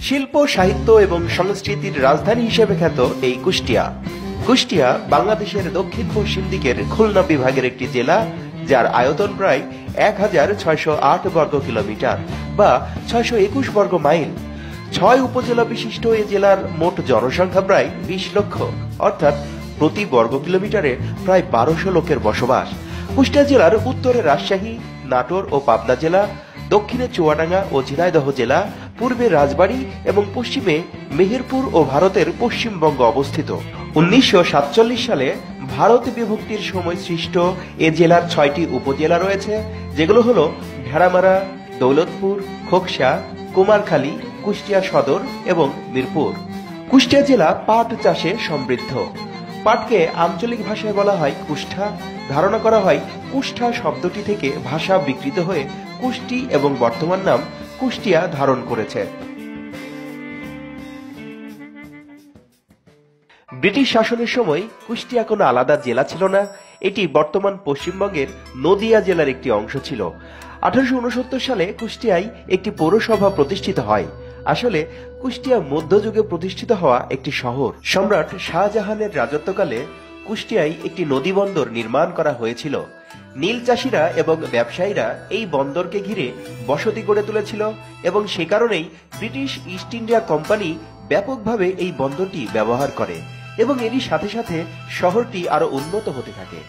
শিল্প, সাহিত্য এবং সংস্কৃতির রাজধানী হিসেবে খ্যাত এই কুষ্টিয়া। কুষ্টিয়া বাংলাদেশের দক্ষিণ পশ্চিম দিকের খুলনা বিভাগের একটি জেলা, যার আয়তন প্রায় ১,৬০৮ বর্গ কিলোমিটার বা ৬২১ বর্গ মাইল। ৬ উপজেলা বিশিষ্ট এ জেলার মোট জনসংখ্যা প্রায় ২০ লক্ষ, অর্থাৎ প্রতি বর্গ কিলোমিটারে প্রায় ১২০০ লোকের বসবাস। কুষ্টিয়া জেলার উত্তরে রাজশাহী, নাটোর ও পাবনা জেলা, দক্ষিণে চুয়াডাঙ্গা ও ঝিনাইদহ জেলা, পূর্বে রাজবাড়ী এবং পশ্চিমে মেহেরপুর ও ভারতের পশ্চিমবঙ্গ অবস্থিত। ১৯৪৭ সালে ভারত বিভক্তির সময় সৃষ্ট এ জেলার ৬টি উপজেলা রয়েছে, যেগুলো হলো ভেড়ামারা, দৌলতপুর, খোকসা, কুমারখালী, কুষ্টিয়া সদর এবং মিরপুর। কুষ্টিয়া জেলা পাট চাষে সমৃদ্ধ। পাটকে আঞ্চলিক ভাষায় বলা হয় কুষ্ঠা। ধারণা করা হয় কুষ্ঠা শব্দটি থেকে ভাষা বিকৃত হয়ে কুষ্টি এবং বর্তমান নাম কুষ্টিয়া ধারণ করেছে। ব্রিটিশ শাসনের সময় কুষ্টিয়া কোনো আলাদা জেলা ছিল না। এটি বর্তমান পশ্চিমবঙ্গের নদিয়া জেলার একটি অংশ ছিল। ১৮৬৯ সালে কুষ্টিয়ায় একটি পৌরসভা প্রতিষ্ঠিত হয়। আসলে কুষ্টিয়া মধ্যযুগে প্রতিষ্ঠিত হওয়া একটি শহর। সম্রাট শাহজাহানের রাজত্বকালে কুষ্টিয়ায় একটি নদী বন্দর নির্মাণ করা হয়েছিল। নীল চাষিরা এবং ব্যবসায়ীরা এই বন্দরকে ঘিরে বসতি গড়ে তুলেছিল এবং সে কারণেই ব্রিটিশ ইস্ট ইন্ডিয়া কোম্পানি ব্যাপকভাবে এই বন্দরটি ব্যবহার করে এবং এরই সাথে সাথে শহরটি আরো উন্নত হতে থাকে।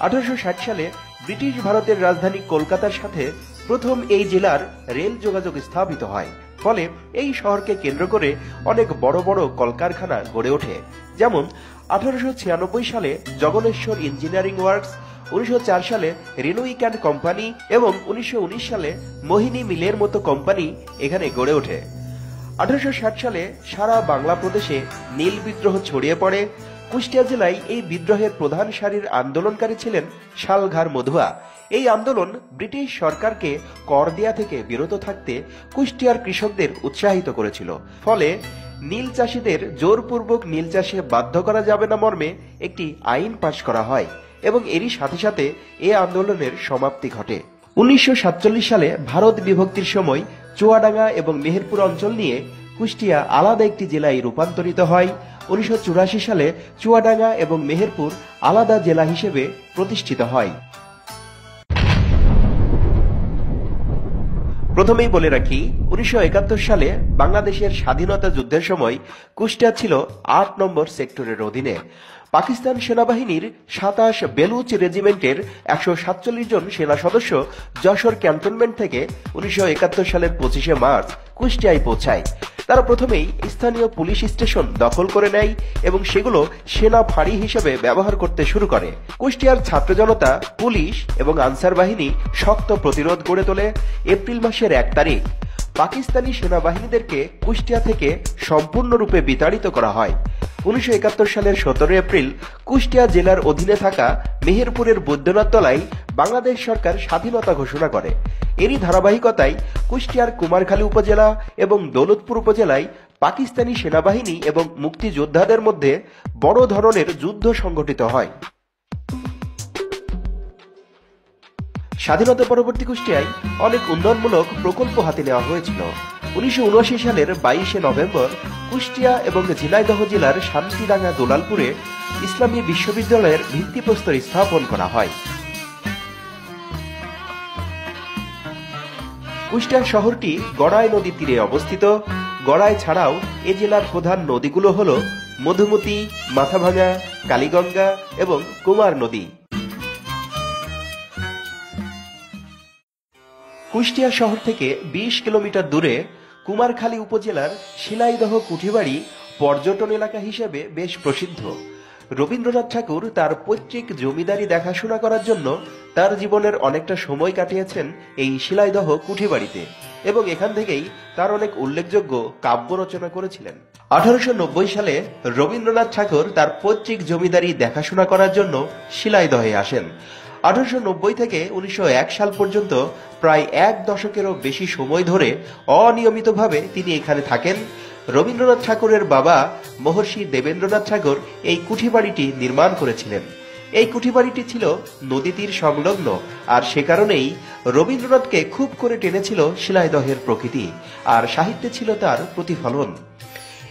১৮৬০ সালে ব্রিটিশ ভারতের রাজধানী কলকাতার সাথে প্রথম এই জেলার রেল যোগাযোগ স্থাপিত হয়। ফলে এই শহরকে কেন্দ্র করে অনেক বড় বড় কলকারখানা গড়ে ওঠে, যেমন ১৮৯৬ সালে জগনেশ্বর ইঞ্জিনিয়ারিং ওয়ার্কস, ১৯০৪ সালে রেনোইক অ্যান্ড কোম্পানি এবং ১৯১৯ সালে মোহিনী মিলের মতো কোম্পানি এখানে গড়ে ওঠে। ১৮৬০ সালে সারা বাংলা প্রদেশে নীল বিদ্রোহ ছড়িয়ে পড়ে। কুষ্টিয়া জেলায় এই বিদ্রোহের প্রধান সারির আন্দোলনকারী ছিলেন শালঘার মধুয়া। এই আন্দোলন ব্রিটিশ সরকারকে কর দেয়া থেকে বিরত থাকতে কুষ্টিয়ার কৃষকদের উৎসাহিত করেছিল। ফলে নীল চাষীদের জোরপূর্বক নীল চাষে বাধ্য করা যাবে না মর্মে একটি আইন পাশ করা হয় এবং এরই সাথে সাথে এ আন্দোলনের সমাপ্তি ঘটে। ১৯৪৭ সালে ভারত বিভক্তির সময় চুয়াডাঙ্গা এবং মেহেরপুর অঞ্চল নিয়ে কুষ্টিয়া আলাদা একটি জেলায় রূপান্তরিত হয়। ১৯৮৪ সালে চুয়াডাঙ্গা এবং মেহেরপুর আলাদা জেলা হিসেবে প্রতিষ্ঠিত হয়। প্রথমেই বলে রাখি, ১৯৭১ সালে বাংলাদেশের স্বাধীনতা যুদ্ধের সময় কুষ্টিয়া ছিল ৮ নম্বর সেক্টরের অধীনে। পাকিস্তান সেনাবাহিনীর ২৭ বেলুচ রেজিমেন্টের ১৪৭ জন সেনা সদস্য যশোর ক্যান্টনমেন্ট থেকে ১৯৭১ সালের ২৫শে মার্চ কুষ্টিয়ায় পৌঁছায়। তারা প্রথমেই স্থানীয় পুলিশ স্টেশন দখল করে নেয় এবং সেগুলো সেনা ফাঁড়ি হিসেবে ব্যবহার করতে শুরু করে। কুষ্টিয়ার ছাত্র জনতা, পুলিশ এবং আনসার বাহিনী শক্ত প্রতিরোধ গড়ে তোলে। এপ্রিল মাসের ১ তারিখ পাকিস্তানি সেনাবাহিনীদেরকে কুষ্টিয়া থেকে সম্পূর্ণরূপে বিতাড়িত করা হয়। ১৯৭১ সালের ১৭ এপ্রিল কুষ্টিয়া জেলার অধীনে থাকা মেহেরপুরের বৈদ্যনাথ তলায় বাংলাদেশ সরকার স্বাধীনতা ঘোষণা করে। এরই ধারাবাহিকতায় কুষ্টিয়ার কুমারখালী উপজেলা এবং দৌলতপুর উপজেলায় পাকিস্তানি সেনাবাহিনী এবং মুক্তিযোদ্ধাদের মধ্যে বড় ধরনের যুদ্ধ সংঘটিত হয়। স্বাধীনতা পরবর্তী কুষ্টিয়ায় অনেক উন্নয়নমূলক প্রকল্প হাতে নেওয়া হয়েছিল। ১৯৭৯ সালের ২২শে নভেম্বর কুষ্টিয়া এবং ঝিনাইদহ জেলার শান্তিডাঙ্গা দুলালপুরে ইসলামী বিশ্ববিদ্যালয়ের ভিত্তিপ্রস্তর স্থাপন করা হয়। কুষ্টিয়া শহরটি গড়াই নদীর তীরে অবস্থিত। গড়াই ছাড়াও এ জেলার প্রধান নদীগুলো হল মধুমতি, মাথাভাঙা, কালীগঙ্গা এবং কুমার নদী। কুষ্টিয়া শহর থেকে ২০ কিলোমিটার দূরে কুমারখালী উপজেলার শিলাইদহ কুঠিবাড়ি পর্যটন এলাকা হিসেবে বেশ প্রসিদ্ধ। রবীন্দ্রনাথ ঠাকুর তার পৈতৃক জমিদারি দেখাশোনা করার জন্য তার জীবনের অনেকটা সময় কাটিয়েছেন এই শিলাইদহ কুঠিবাড়িতে এবং এখান থেকেই তার অনেক উল্লেখযোগ্য কাব্য রচনা করেছিলেন। ১৮৯০ সালে রবীন্দ্রনাথ ঠাকুর তার পৈতৃক জমিদারি দেখাশোনা করার জন্য শিলাইদহে আসেন। ১৮৯০ থেকে ১৯০১ সাল পর্যন্ত প্রায় ১ দশকেরও বেশি সময় ধরে অনিয়মিতভাবে তিনি এখানে থাকেন। রবীন্দ্রনাথ ঠাকুরের বাবা মহর্ষি দেবেন্দ্রনাথ ঠাকুর এই কুঠিবাড়িটি নির্মাণ করেছিলেন। এই কুঠিবাড়িটি ছিল নদী তীর সংলগ্ন, আর সে কারণেই রবীন্দ্রনাথকে খুব করে টেনেছিল শিলাইদহের প্রকৃতি, আর সাহিত্যে ছিল তার প্রতিফলন।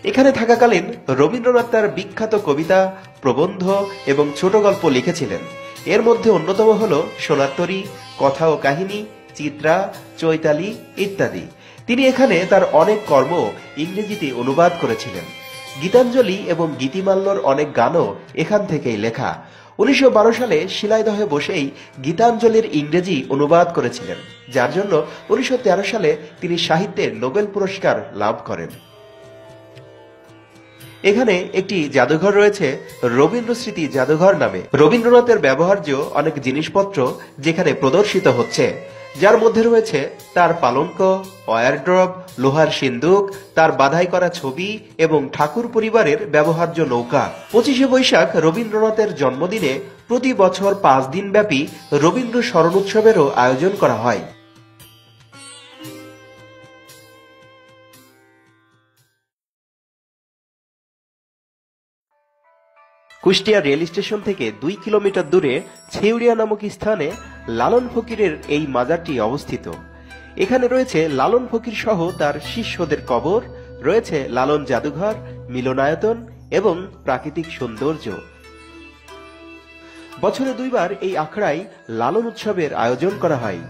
এখানে থাকাকালীন রবীন্দ্রনাথ তার বিখ্যাত কবিতা, প্রবন্ধ এবং ছোট গল্প লিখেছিলেন। এর মধ্যে অন্যতম হল সোনার তরী, কথা ও কাহিনী, চিত্রা, চৈতালি ইত্যাদি। তিনি এখানে তার অনেক কর্ম ইংরেজিতে অনুবাদ করেছিলেন। গীতাঞ্জলি এবং গীতিমাল্যর অনেক গানও এখান থেকেই লেখা। 1912 সালে শিলাইদহে বসেই গীতাঞ্জলির ইংরেজি অনুবাদ করেছিলেন, যার জন্য 1913 সালে তিনি সাহিত্যের নোবেল পুরস্কার লাভ করেন। এখানে একটি জাদুঘর রয়েছে, রবীন্দ্র স্মৃতি জাদুঘর নামে। রবীন্দ্রনাথের ব্যবহার্য অনেক জিনিসপত্র যেখানে প্রদর্শিত হচ্ছে, যার মধ্যে রয়েছে তার পালঙ্ক, ওয়ারড্রব, লোহার সিন্দুক, তার বাধাই করা ছবি এবং ঠাকুর পরিবারের ব্যবহার্য নৌকা। 25শে বৈশাখ রবীন্দ্রনাথের জন্মদিনে প্রতি বছর 5 দিন ব্যাপী রবীন্দ্র স্মরণ উৎসবেরও আয়োজন করা হয়। কুষ্টিয়া রেল স্টেশন থেকে 2 কিলোমিটার দূরে ছেউড়িয়া নামক স্থানে লালন ফকিরের এই মাজারটি অবস্থিত। এখানে রয়েছে লালন ফকির সহ তার শিষ্যদের কবর, রয়েছে লালন জাদুঘর, মিলনায়তন এবং প্রাকৃতিক সৌন্দর্য। বছরে 2 বার এই আখড়ায় লালন উৎসবের আয়োজন করা হয়।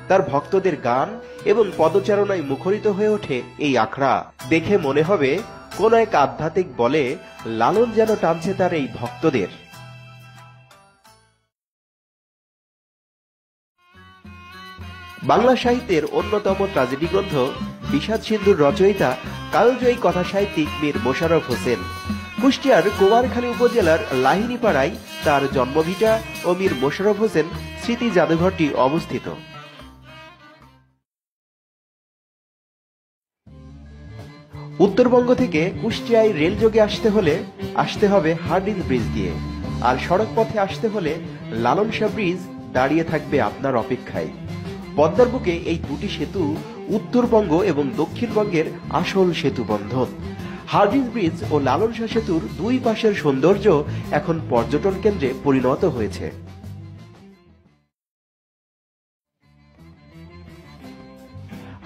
তার ভক্তদের গান এবং পদচারণায় মুখরিত হয়ে ওঠে এই আখড়া। দেখে মনে হবে কোন এক আধ্যাত্মিক বলে লালন যেন টানছে তার এই ভক্তদের। বাংলা সাহিত্যের অন্যতম ট্র্যাজেডি গ্রন্থ বিষাদ সিন্ধুর রচয়িতা কালজয়ী কথা সাহিত্যিক মীর মোশাররফ হোসেন কুষ্টিয়ার কুমারখালী উপজেলার লাহিনীপাড়ায় তার জন্মভিটা ও মীর মোশাররফ হোসেন স্মৃতি জাদুঘরটি অবস্থিত। উত্তরবঙ্গ থেকে কুষ্টিয়ায় রেলযোগে আসতে হবে হার্ডিঞ্জ ব্রিজ দিয়ে, আর সড়ক পথে আসতে হলে লালন শাহ ব্রিজ দাঁড়িয়ে থাকবে আপনার অপেক্ষায়। পদ্মার বুকে এই দুটি সেতু উত্তরবঙ্গ এবং দক্ষিণবঙ্গের আসল সেতু বন্ধন। হার্ডিঞ্জ ব্রিজ ও লালন শাহ সেতুর দুই পাশের সৌন্দর্য এখন পর্যটন কেন্দ্রে পরিণত হয়েছে।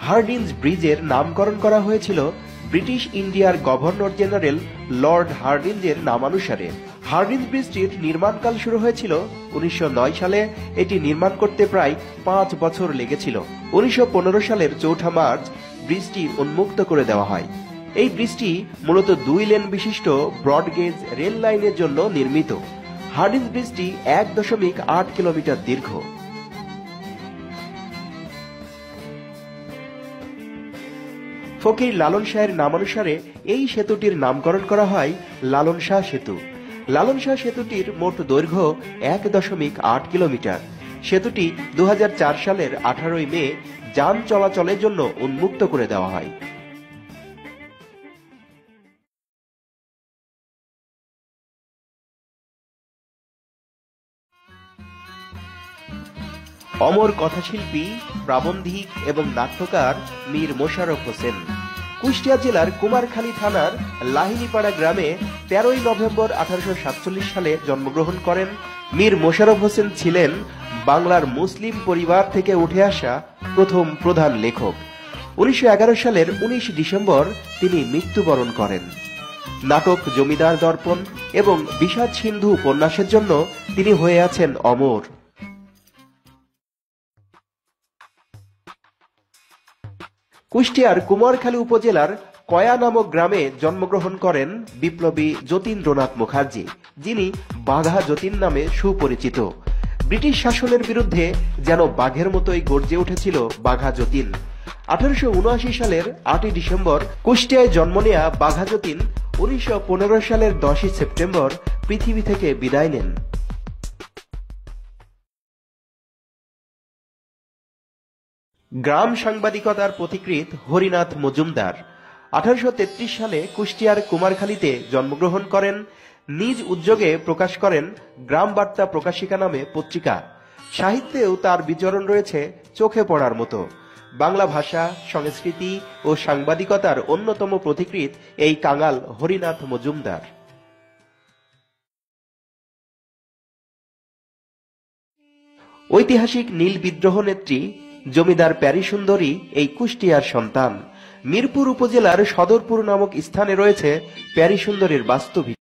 হার্ডিঞ্জ ব্রিজের নামকরণ করা হয়েছিল ব্রিটিশ ইন্ডিয়ার গভর্নর জেনারেল লর্ড হার্ডিঞ্জের নামানুসারে। হার্ডিঞ্জ ব্রিজটির নির্মাণকাল শুরু হয়েছিল 1909 সালে। এটি নির্মাণ করতে প্রায় 5 বছর লেগেছিল। 1915 সালের 4 মার্চ ব্রিজটি উন্মুক্ত করে দেওয়া হয়। এই ব্রিজটি মূলত 2 লেন বিশিষ্ট ব্রডগেজ রেল লাইনের জন্য নির্মিত। হার্ডিঞ্জ ব্রিজটি 1.8 কিলোমিটার দীর্ঘ। ফকির লালন শাহের নামানুসারে এই সেতুটির নামকরণ করা হয় লালন শাহ সেতু। লালন শাহ সেতুটির মোট দৈর্ঘ্য 1.8 কিলোমিটার। সেতুটি 2004 সালের 18 মে যান চলাচলের জন্য উন্মুক্ত করে দেওয়া হয়। অমর কথাশিল্পী, প্রাবন্ধিক এবং নাট্যকার মীর মোশাররফ হোসেন কুষ্টিয়া জেলার কুমারখালী থানার লাহিনীপাড়া গ্রামে 13 নভেম্বর 1847 সালে জন্মগ্রহণ করেন। মীর মোশাররফ হোসেন ছিলেন বাংলার মুসলিম পরিবার থেকে উঠে আসা প্রথম প্রধান লেখক। 1911 সালের 19 ডিসেম্বর তিনি মৃত্যুবরণ করেন। নাটক জমিদার দর্পণ এবং বিষাদ সিন্ধু উপন্যাসের জন্য তিনি হয়ে আছেন অমর। কুষ্টিয়ার কুমারখালী উপজেলার কয়া নামক গ্রামে জন্মগ্রহণ করেন বিপ্লবী যতীন্দ্রনাথ মুখার্জি, যিনি বাঘা যতীন নামে সুপরিচিত। ব্রিটিশ শাসনের বিরুদ্ধে যেন বাঘের মতোই গর্জে উঠেছিল বাঘা যতীন। 1879 সালের 8 ডিসেম্বর কুষ্টিয়ায় জন্ম নেয়া বাঘা যতীন 1915 সালের 10 সেপ্টেম্বর পৃথিবী থেকে বিদায় নেন। গ্রাম সাংবাদিকতার পথিকৃৎ হরিনাথ মজুমদার 1833 সালে কুষ্টিয়ার কুমারখালীতে জন্মগ্রহণ করেন। নিজ উদ্যোগে প্রকাশ করেন গ্রাম বার্তা প্রকাশিকা নামে পত্রিকা। সাহিত্যেও তার বিচরণ রয়েছে চোখে পড়ার মতো। বাংলা ভাষা, সংস্কৃতি ও সাংবাদিকতার অন্যতম পথিকৃৎ এই কাঙাল হরিনাথ মজুমদার। ঐতিহাসিক নীল বিদ্রোহ নেত্রী জমিদার প্যারীসুন্দরী এই কুষ্টিয়ার সন্তান। মিরপুর উপজেলার সদরপুর নামক স্থানে রয়েছে প্যারীসুন্দরীর বাস্তু ভিটা।